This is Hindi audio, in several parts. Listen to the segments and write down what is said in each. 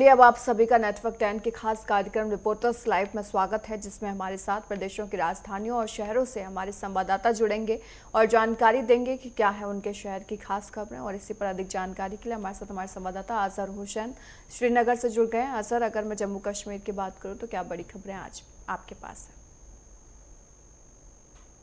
अब आप सभी का नेटवर्क 10 के खास कार्यक्रम रिपोर्टर्स लाइव में स्वागत है, जिसमें हमारे साथ प्रदेशों की राजधानियों और शहरों से हमारे संवाददाता जुड़ेंगे और जानकारी देंगे कि क्या है उनके शहर की खास खबरें। और इसी पर अधिक जानकारी के लिए हमारे साथ हमारे संवाददाता अजहर हुसैन श्रीनगर से जुड़ गए हैं। अजहर, अगर मैं जम्मू कश्मीर की बात करूँ तो क्या बड़ी खबरें आज आपके पास है?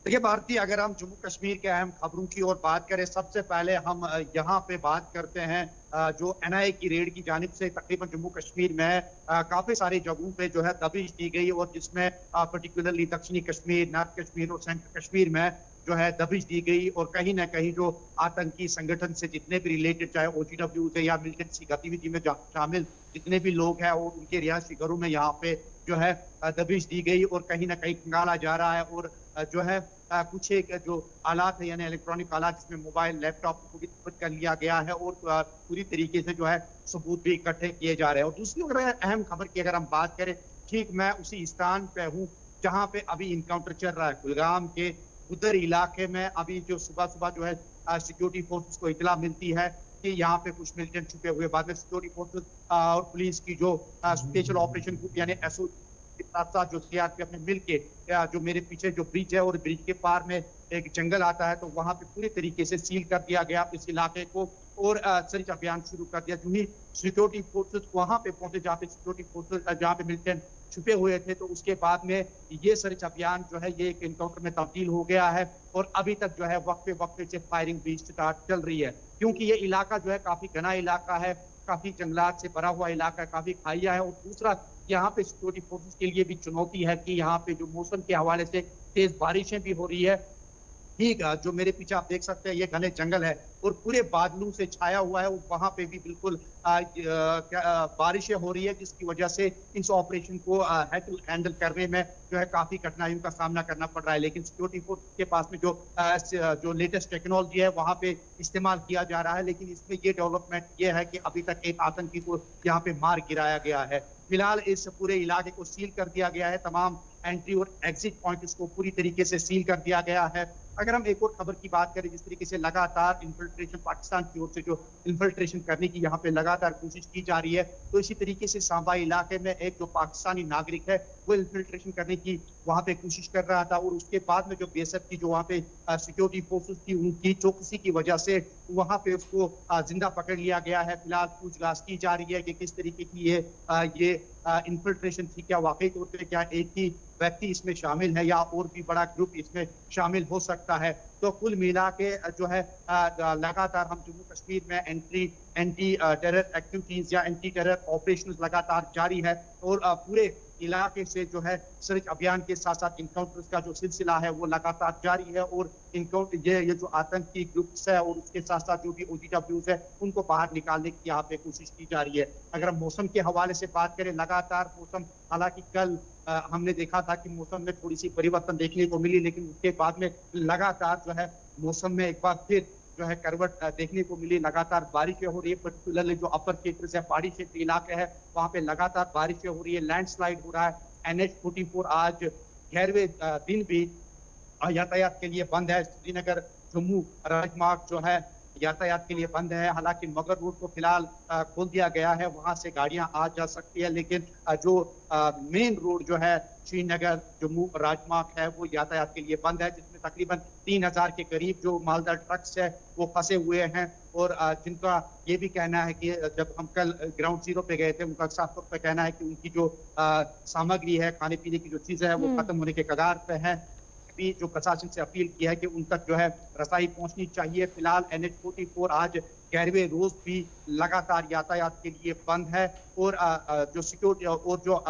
देखिए भारती, अगर हम जम्मू कश्मीर के अहम खबरों की ओर बात करें, सबसे पहले हम यहाँ पे बात करते हैं जो एनआईए की रेड की जानिब से तकरीबन जम्मू कश्मीर में काफी सारी जगहों पे जो है दबिश दी गई और जिसमें पर्टिकुलरली दक्षिणी कश्मीर, नॉर्थ कश्मीर और सेंट्रल कश्मीर में जो है दबिश दी गई और कहीं ना कहीं जो आतंकी संगठन से जितने भी रिलेटेड, चाहे ओजीडब्ल्यू से या मिलिटेंसी गतिविधि में शामिल जितने भी लोग हैं और उनके रिहायशी घरों में यहाँ पे जो है दबिश दी गई और कहीं ना कहीं खंगाला जा रहा है। और जो है कुछ एक जो आलात है यानी इलेक्ट्रॉनिक आलात जिसमें मोबाइल, लैपटॉप को भी जब्त कर लिया गया है और पूरी तरीके से जो है सबूत भी इकट्ठे किए जा रहे हैं। और दूसरी अगर अहम खबर की अगर हम बात करें, ठीक मैं उसी स्थान पे हूँ जहाँ पे अभी इनकाउंटर चल रहा है कुलगाम के उधर इलाके में। अभी जो सुबह सुबह जो है सिक्योरिटी फोर्सेस को इतला मिलती है कि यहाँ पे कुछ मिलिटेंट छुपे हुए, बाद में सिक्योरिटी फोर्सेस और पुलिस की जो स्पेशल ऑपरेशन ग्रुप यानी एसओ के साथ साथ जो सीआरपीएफ ने मिल के जो मेरे पीछे जो ब्रिज है और ब्रिज के पार में एक जंगल आता है, तो वहां पे पूरी तरीके से सील कर दिया गया इस इलाके को और सर्च अभियान शुरू कर दिया। जो ही सिक्योरिटी फोर्सेस वहां पे पहुंचे जहाँ पे सिक्योरिटी फोर्सेस जहाँ पे मिलिटेंट छुपे हुए थे, तो उसके बाद में ये सर्च अभियान जो है ये एक इनकाउंटर में तब्दील हो गया है और अभी तक जो है वक्फे वक्फे से फायरिंग भी स्टार्ट चल रही है, क्योंकि ये इलाका जो है काफी घना इलाका है, काफी जंगलात से भरा हुआ इलाका है, काफी खाइया है। और दूसरा यहाँ पे सिक्योरिटी फोर्सेस के लिए भी चुनौती है कि यहाँ पे जो मौसम के हवाले से तेज बारिशें भी हो रही है। ठीक है, जो मेरे पीछे आप देख सकते हैं ये घने जंगल है और पूरे बादलों से छाया हुआ है और वहां पे भी बिल्कुल बारिशें हो रही है, जिसकी वजह से इस ऑपरेशन को हैंडल करने में जो है काफी कठिनाइयों का सामना करना पड़ रहा है। लेकिन सिक्योरिटी फोर्स के पास में जो लेटेस्ट टेक्नोलॉजी है वहां पे इस्तेमाल किया जा रहा है। लेकिन इसमें ये डेवलपमेंट ये है कि अभी तक एक आतंकी को यहाँ पे मार गिराया गया है। फिलहाल इस पूरे इलाके को सील कर दिया गया है, तमाम एंट्री और एग्जिट पॉइंट इसको पूरी तरीके से सील कर दिया गया है। अगर हम एक और खबर की बात करें, जिस तरीके से लगातार इन्फिल्ट्रेशन पाकिस्तान की ओर से जो इन्फिल्ट्रेशन करने की यहाँ पे लगातार कोशिश की जा रही है, तो इसी तरीके से सांबा इलाके में एक जो पाकिस्तानी नागरिक है वो इन्फिल्ट्रेशन करने की वहां पे कोशिश कर रहा था और उसके बाद में जो बीएसएफ की जो वहाँ पे सिक्योरिटी फोर्सेस थी उनकी चौकसी की वजह से वहां पे उसको जिंदा पकड़ लिया गया है। फिलहाल पूछताछ की जा रही है कि किस तरीके की ये इन्फिल्ट्रेशन थी, क्या वाकई तौर पर क्या एक ही व्यक्ति इसमें शामिल है या और भी बड़ा ग्रुप इसमें शामिल हो सकता है। तो कुल मिला के जो है लगातार हम जम्मू कश्मीर में एंटी टेरर एक्टिविटीज या एंटी टेरर ऑपरेशन लगातार जारी है और पूरे इलाके से जो है सर्च अभियान के साथ साथ इनकाउंटर्स का जो सिलसिला है वो लगातार जारी है और इनकाउंटर ये जो आतंकी ग्रुप्स है और उसके साथ साथ जो भी ओजीडब्ल्यूज है उनको बाहर निकालने की यहाँ पे कोशिश की जा रही है। अगर हम मौसम के हवाले से बात करें, लगातार मौसम, हालांकि कल हमने देखा था कि मौसम में थोड़ी सी परिवर्तन देखने को मिली, लेकिन उसके बाद में लगातार जो है मौसम में एक बार फिर जो है करवट देखने को मिली। लगातार बारिशें हो रही है, पर्टिकुलरली जो अपर क्षेत्र है, पहाड़ी क्षेत्र इलाके है, वहां पे लगातार बारिशें हो रही है, लैंडस्लाइड हो रहा है। NH-44 आज 11वें दिन भी यातायात के लिए बंद है। श्रीनगर जम्मू राजमार्ग जो है यातायात के लिए बंद है। हालांकि मगर रोड को फिलहाल खोल दिया गया है, वहां से गाड़ियां आ जा सकती है, लेकिन जो मेन रोड जो है श्रीनगर जम्मू राजमार्ग है वो यातायात के लिए बंद है, जिसमें तकरीबन 3000 के करीब जो मालदार ट्रक्स है वो फंसे हुए हैं और जिनका ये भी कहना है कि जब हम कल ग्राउंड जीरो पे गए थे, उनका साफ तौर पर कहना है कि उनकी जो सामग्री है, खाने पीने की जो चीजें है वो खत्म होने के कगार पे है। भी जो प्रशासन से अपील किया है कि उन तक जो है रसाई पहुंचनी चाहिए। फिलहाल NH-44 आज 11वें रोज भी लगातार यातायात के लिए बंद है और जो सिक्योरिटी और जो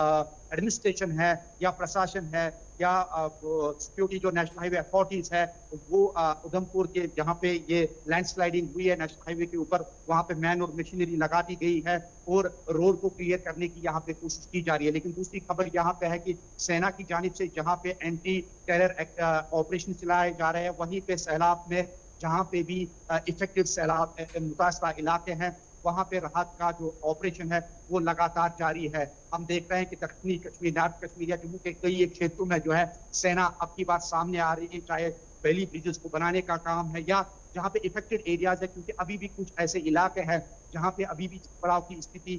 एडमिनिस्ट्रेशन है या प्रशासन है या सिक्योरिटी जो नेशनल हाईवे अथॉरिटीज है वो उधमपुर के जहाँ पे ये लैंडस्लाइडिंग हुई है नेशनल हाईवे के ऊपर, वहाँ पे मैन और मशीनरी लगा दी गई है और रोड को क्लियर करने की यहाँ पे कोशिश की जा रही है। लेकिन दूसरी खबर यहाँ पे है कि सेना की जानिब से जहाँ पे एंटी टेरर ऑपरेशन चलाए जा रहे हैं, वहीं पे सैलाब में जहाँ पे भी इफेक्टिव सैलाब मुतासरा इलाके हैं वहां पे राहत का जो ऑपरेशन है वो लगातार जारी है। हम देख रहे हैं कि दक्षिणी कश्मीर, नॉर्थ कश्मीर या जम्मू के कई एक क्षेत्रों में जो है सेना अब की बात सामने आ रही है, चाहे वैली ब्रिजेस को बनाने का काम है या जहाँ पे इफेक्टेड एरियाज है, क्योंकि अभी भी कुछ ऐसे इलाके हैं जहाँ पे अभी भी पड़ाव की स्थिति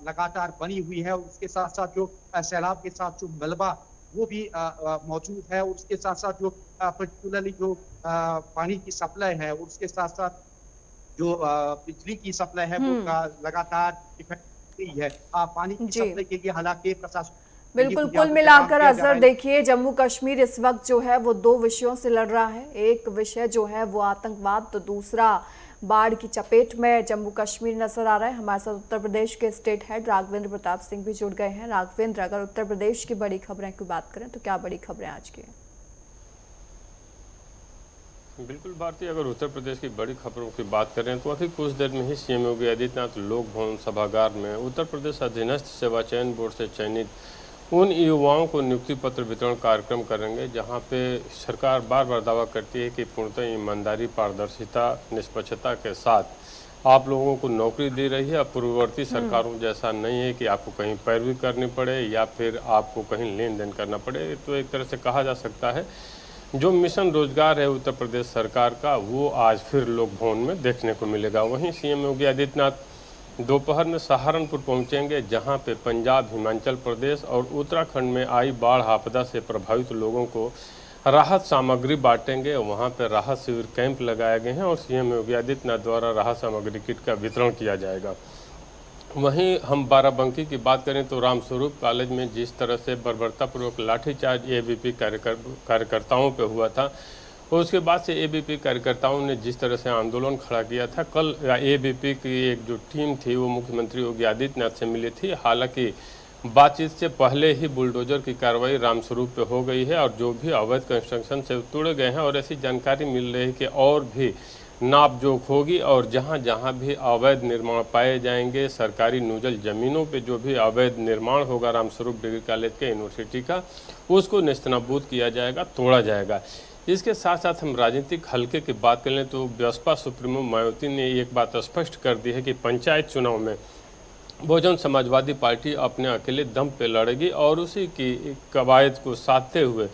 लगातार बनी हुई है। उसके साथ साथ जो सैलाब के साथ जो मलबा वो भी मौजूद है। उसके साथ साथ जो पर्टिकुलरली जो पानी की सप्लाई है, उसके साथ साथ जो बिजली की सप्लाई है वो लगातार इफेक्ट हुई है। पानी की जी सप्लाई के लिए हालांकि प्रशासन बिल्कुल, कुल मिलाकर अजहर देखिए जम्मू कश्मीर इस वक्त जो है वो दो विषयों से लड़ रहा है। एक विषय जो है वो आतंकवाद, तो दूसरा बाढ़ की चपेट में जम्मू कश्मीर नजर आ रहा है। हमारे साथ उत्तर प्रदेश के स्टेट हेड राघवेंद्र प्रताप सिंह भी जुड़ गए हैं। राघवेंद्र, अगर उत्तर प्रदेश की बड़ी खबरें की बात करें तो क्या बड़ी खबरें आज की? बिल्कुल भारतीय, अगर उत्तर प्रदेश की बड़ी खबरों की बात करें तो अभी कुछ देर में ही सीएम योगी आदित्यनाथ लोक भवन सभागार में उत्तर प्रदेश अधीनस्थ सेवा चयन बोर्ड से चयनित उन युवाओं को नियुक्ति पत्र वितरण कार्यक्रम करेंगे, जहां पे सरकार बार बार दावा करती है कि पूर्णतः ईमानदारी, पारदर्शिता, निष्पक्षता के साथ आप लोगों को नौकरी दे रही है। पूर्ववर्ती सरकारों जैसा नहीं है कि आपको कहीं पैरवी करनी पड़े या फिर आपको कहीं लेन देन करना पड़े। तो एक तरह से कहा जा सकता है जो मिशन रोजगार है उत्तर प्रदेश सरकार का, वो आज फिर लोक भवन में देखने को मिलेगा। वहीं सीएम योगी आदित्यनाथ दोपहर में सहारनपुर पहुंचेंगे, जहां पे पंजाब, हिमाचल प्रदेश और उत्तराखंड में आई बाढ़ आपदा से प्रभावित लोगों को राहत सामग्री बांटेंगे। वहां पे राहत शिविर कैंप लगाए गए हैं और सीएम योगी आदित्यनाथ द्वारा राहत सामग्री किट का वितरण किया जाएगा। वहीं हम बाराबंकी की बात करें तो रामस्वरूप कॉलेज में जिस तरह से बर्बरतापूर्वक लाठीचार्ज एबीपी कार्यकर्ताओं पे हुआ था, और उसके बाद से एबीपी कार्यकर्ताओं ने जिस तरह से आंदोलन खड़ा किया था, कल एबीपी की एक जो टीम थी वो मुख्यमंत्री योगी आदित्यनाथ से मिली थी। हालांकि बातचीत से पहले ही बुलडोजर की कार्रवाई रामस्वरूप पे हो गई है और जो भी अवैध कंस्ट्रक्शन से तोड़े गए हैं, और ऐसी जानकारी मिल रही है कि और भी नाप जोख होगी और जहां जहां भी अवैध निर्माण पाए जाएंगे, सरकारी नूजल जमीनों पे जो भी अवैध निर्माण होगा रामस्वरूप डिग्री कॉलेज के यूनिवर्सिटी का, उसको नेस्तनाबूद किया जाएगा, तोड़ा जाएगा। इसके साथ साथ हम राजनीतिक हल्के की बात कर लें तो बसपा सुप्रीमो मायावती ने एक बात स्पष्ट कर दी है कि पंचायत चुनाव में बहुजन समाजवादी पार्टी अपने अकेले दम पे लड़ेगी और उसी की कवायद को साधते हुए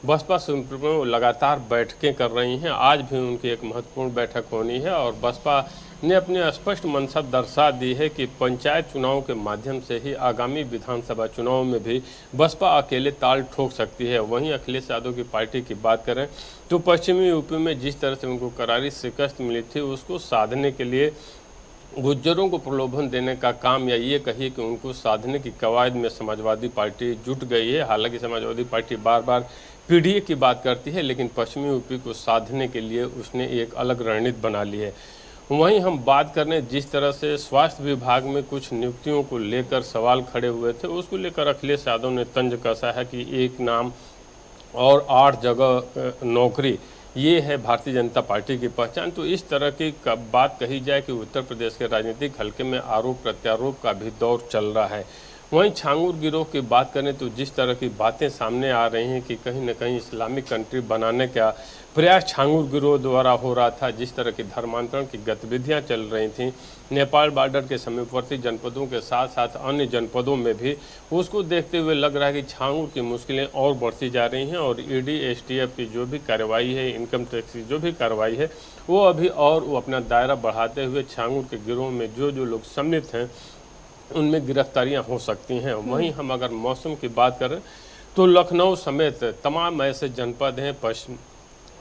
बसपा सुप्रीमो लगातार बैठकें कर रही हैं। आज भी उनकी एक महत्वपूर्ण बैठक होनी है और बसपा ने अपनी स्पष्ट मंशा दर्शा दी है कि पंचायत चुनाव के माध्यम से ही आगामी विधानसभा चुनाव में भी बसपा अकेले ताल ठोक सकती है। वहीं अखिलेश यादव की पार्टी की बात करें तो पश्चिमी यूपी में जिस तरह से उनको करारी शिकस्त मिली थी, उसको साधने के लिए गुज्जरों को प्रलोभन देने का काम, या ये कहिए कि उनको साधने की कवायद में समाजवादी पार्टी जुट गई है। हालांकि समाजवादी पार्टी बार बार पीडीए की बात करती है, लेकिन पश्चिमी यूपी को साधने के लिए उसने एक अलग रणनीति बना ली है। वहीं हम बात करें जिस तरह से स्वास्थ्य विभाग में कुछ नियुक्तियों को लेकर सवाल खड़े हुए थे, उसको लेकर अखिलेश यादव ने तंज कसा है कि एक नाम और 8 जगह नौकरी, ये है भारतीय जनता पार्टी की पहचान। तो इस तरह की बात कही जाए कि उत्तर प्रदेश के राजनीतिक हल्के में आरोप प्रत्यारोप का भी दौर चल रहा है। वहीं छांगुर गिरोह की बात करें तो जिस तरह की बातें सामने आ रही हैं कि कहीं न कहीं इस्लामिक कंट्री बनाने का प्रयास छांगुर गिरोह द्वारा हो रहा था, जिस तरह की धर्मांतरण की गतिविधियां चल रही थीं नेपाल बॉर्डर के समीपवर्ती जनपदों के साथ साथ अन्य जनपदों में भी, उसको देखते हुए लग रहा है कि छांगुर की मुश्किलें और बढ़ती जा रही हैं और ईडी एसटीएफ की जो भी कार्रवाई है, इनकम टैक्स की जो भी कार्रवाई है, वो अभी और वो अपना दायरा बढ़ाते हुए छांगुर के गिरोह में जो जो लोग सम्मिलित हैं उनमें गिरफ्तारियां हो सकती हैं। वहीं हम अगर मौसम की बात करें तो लखनऊ समेत तमाम ऐसे जनपद हैं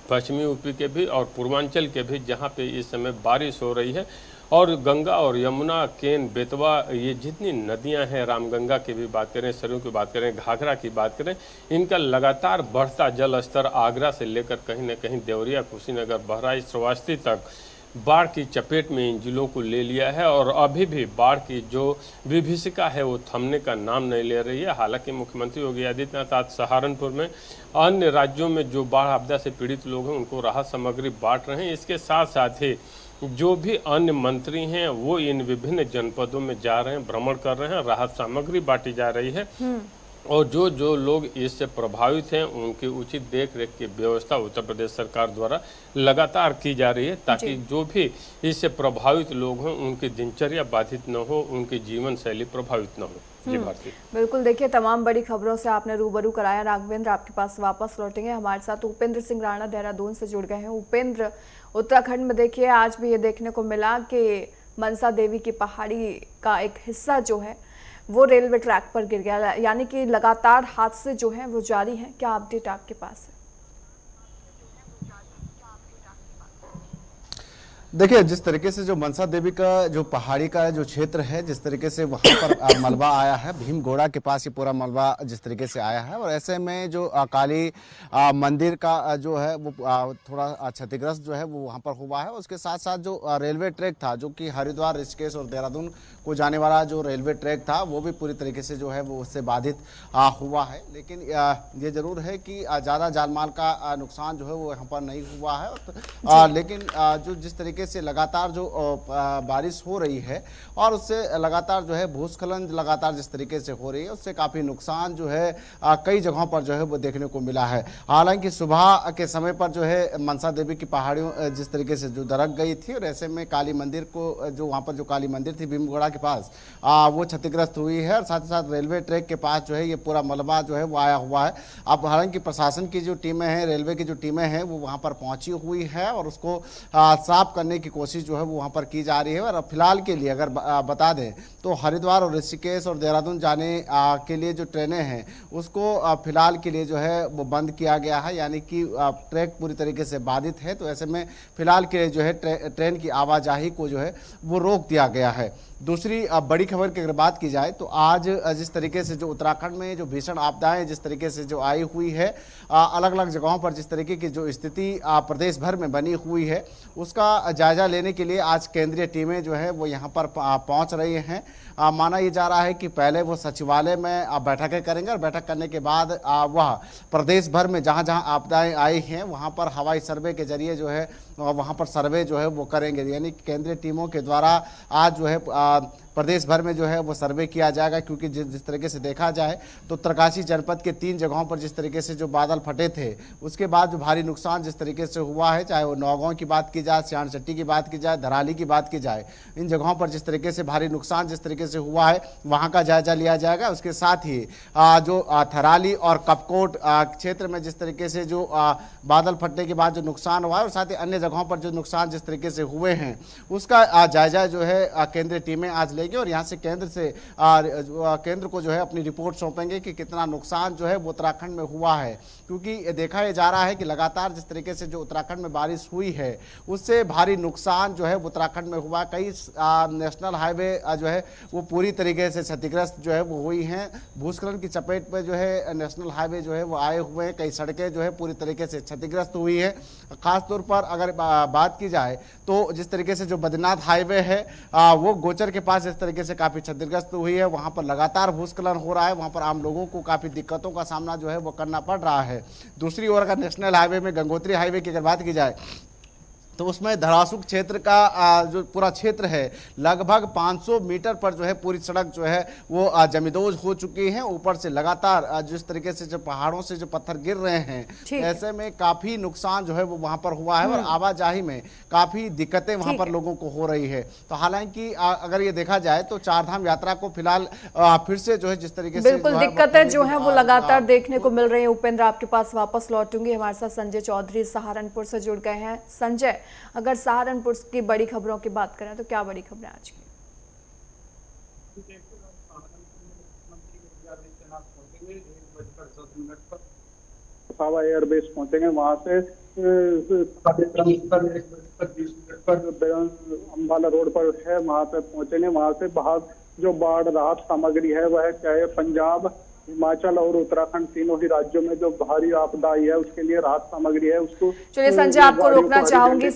पश्चिमी यूपी के भी और पूर्वांचल के भी, जहां पे इस समय बारिश हो रही है और गंगा और यमुना, केन, बेतवा, ये जितनी नदियां हैं, रामगंगा की भी बात करें, सरयू की बात करें, घाघरा की बात करें, इनका लगातार बढ़ता जल स्तर आगरा से लेकर कहीं न कहीं देवरिया, कुशीनगर, बहराइच, श्रावस्ती तक बाढ़ की चपेट में इन जिलों को ले लिया है और अभी भी बाढ़ की जो विभीषिका है वो थमने का नाम नहीं ले रही है। हालांकि मुख्यमंत्री योगी आदित्यनाथ आज सहारनपुर में अन्य राज्यों में जो बाढ़ आपदा से पीड़ित लोग हैं उनको राहत सामग्री बांट रहे हैं। इसके साथ साथ ही जो भी अन्य मंत्री हैं वो इन विभिन्न जनपदों में जा रहे हैं, भ्रमण कर रहे हैं, राहत सामग्री बांटी जा रही है। और जो जो लोग इससे प्रभावित हैं उनकी उचित देख रेख की व्यवस्था उत्तर प्रदेश सरकार द्वारा लगातार की जा रही है, ताकि जो भी इससे प्रभावित लोग हों उनकी दिनचर्या बाधित न हो, उनकी जीवन शैली प्रभावित न हो। जी भारती, बिल्कुल। देखिए, तमाम बड़ी खबरों से आपने रूबरू कराया। राघवेंद्र, आपके पास वापस लौटेंगे। हमारे साथ उपेंद्र सिंह राणा देहरादून से जुड़ गए हैं। उपेंद्र, उत्तराखंड में देखिए आज भी ये देखने को मिला कि मनसा देवी की पहाड़ी का एक हिस्सा जो है वो रेलवे ट्रैक पर गिर गया, यानी कि लगातार हादसे जो हैं वो जारी हैं। क्या अपडेट आपके पास है? देखिए, जिस तरीके से जो मनसा देवी का जो पहाड़ी का जो क्षेत्र है, जिस तरीके से वहाँ पर मलबा आया है, भीमगोड़ा के पास ये पूरा मलबा जिस तरीके से आया है, और ऐसे में जो काली मंदिर का जो है वो थोड़ा क्षतिग्रस्त जो है वो वहाँ पर हुआ है। उसके साथ साथ जो रेलवे ट्रैक था, जो कि हरिद्वार, ऋषिकेश और देहरादून को जाने वाला जो रेलवे ट्रैक था, वो भी पूरी तरीके से जो है वो उससे बाधित हुआ है। लेकिन ये जरूर है कि ज़्यादा जानमाल का नुकसान जो है वो यहाँ पर नहीं हुआ है। लेकिन जो जिस तरीके से लगातार जो बारिश हो रही है और उससे लगातार जो है भूस्खलन लगातार जिस तरीके से हो रही है, उससे काफ़ी नुकसान जो है कई जगहों पर जो है वो देखने को मिला है। हालांकि सुबह के समय पर जो है मनसा देवी की पहाड़ियों जिस तरीके से जो दरक गई थी, और ऐसे में काली मंदिर को जो वहाँ पर जो काली मंदिर थी भीमगोड़ा के पास, वो क्षतिग्रस्त हुई है। और साथ ही साथ रेलवे ट्रैक के पास जो है ये पूरा मलबा जो है वो आया हुआ है। अब हालांकि प्रशासन की जो टीमें हैं, रेलवे की जो टीमें हैं, वो वहाँ पर पहुँची हुई है और उसको साफ करने की कोशिश जो है वो वहाँ पर की जा रही है। और फिलहाल के लिए अगर बता दें तो हरिद्वार और ऋषिकेश और देहरादून जाने के लिए जो ट्रेनें हैं उसको फिलहाल के लिए जो है वो बंद किया गया है, यानी कि ट्रैक पूरी तरीके से बाधित है। तो ऐसे में फिलहाल के लिए जो है ट्रेन की आवाजाही को जो है वो रोक दिया गया है। दूसरी बड़ी खबर की अगर बात की जाए तो आज जिस तरीके से जो उत्तराखंड में जो भीषण आपदाएं जिस तरीके से जो आई हुई है, अलग अलग जगहों पर जिस तरीके की जो स्थिति प्रदेश भर में बनी हुई है, उसका जायजा लेने के लिए आज केंद्रीय टीमें जो है वो यहाँ पर पहुँच रही हैं। माना ये जा रहा है कि पहले वो सचिवालय में बैठकें करेंगे और बैठक करने के बाद वह प्रदेश भर में जहाँ जहाँ आपदाएं आई हैं वहाँ पर हवाई सर्वे के जरिए जो है वहाँ पर सर्वे जो है वो करेंगे। यानी केंद्रीय टीमों के द्वारा आज जो है प्रदेश भर में जो है वो सर्वे किया जाएगा, क्योंकि जिस तरीके से देखा जाए तो उत्तरकाशी जनपद के 3 जगहों पर जिस तरीके से जो बादल फटे थे, उसके बाद जो भारी नुकसान जिस तरीके से हुआ है, चाहे वो नौगांव की बात की जाए, सियाणचट्टी की बात की जाए, धराली की बात की जाए, इन जगहों पर जिस तरीके से भारी नुकसान जिस तरीके से हुआ है वहाँ का जायजा लिया जाएगा। उसके साथ ही जो थराली और कपकोट क्षेत्र में जिस तरीके से जो बादल फटने के बाद जो नुकसान हुआ है, और साथ ही अन्य जगहों पर जो नुकसान जिस तरीके से हुए हैं उसका जायजा जो है केंद्रीय टीमें आज लेंगे और यहाँ से केंद्र को जो है अपनी रिपोर्ट सौंपेंगे कि कितना नुकसान जो है वो उत्तराखंड में हुआ है। क्योंकि देखा जा रहा है कि लगातार जिस तरीके से जो उत्तराखंड में बारिश हुई है उससे भारी नुकसान जो है उत्तराखंड में हुआ। कई नेशनल हाईवे जो है वो पूरी तरीके से क्षतिग्रस्त जो है वो हुई हैं। भूस्खलन की चपेट में जो है नेशनल हाईवे जो है वो आए हुए हैं। कई सड़कें जो है पूरी तरीके से क्षतिग्रस्त हुई है। खासतौर पर अगर बात की जाए तो जिस तरीके से जो बद्रीनाथ हाईवे है वो गोचर के पास इस तरीके से काफ़ी क्षतिग्रस्त हुई है। वहाँ पर लगातार भूस्खलन हो रहा है, वहाँ पर आम लोगों को काफ़ी दिक्कतों का सामना जो है वो करना पड़ रहा है। दूसरी ओर अगर नेशनल हाईवे में गंगोत्री हाईवे की अगर बात की जाए तो उसमें धरासूख क्षेत्र का जो पूरा क्षेत्र है लगभग 500 मीटर पर जो है पूरी सड़क जो है वो जमींदोज हो चुकी है। ऊपर से लगातार जिस तरीके से जो पहाड़ों से जो पत्थर गिर रहे हैं, ऐसे में काफी नुकसान जो है वो वहां पर हुआ है और आवाजाही में काफी दिक्कतें वहां पर लोगों को हो रही है। तो हालांकि अगर ये देखा जाए तो चारधाम यात्रा को फिलहाल फिर से जो है जिस तरीके से बिल्कुल दिक्कतें जो है वो लगातार देखने को मिल रही है। उपेंद्र, आपके पास वापस लौटूंगी। हमारे साथ संजय चौधरी सहारनपुर से जुड़ गए हैं। संजय, अगर सहारनपुर की बड़ी खबरों की बात करें तो क्या बड़ी खबरें आज की? सावा एयरबेस पहुंचेंगे, वहां से अम्बाला रोड पर है वहां पे पहुंचेंगे। वहां से बाहर जो बाढ़ राहत सामग्री है वह चाहे पंजाब, हिमाचल और उत्तराखंड तीनों ही राज्यों में जो भारी आपदा आई है उसके लिए राहत सामग्री है उसको। चलिए संजय, आपको रोकना चाहूंगी।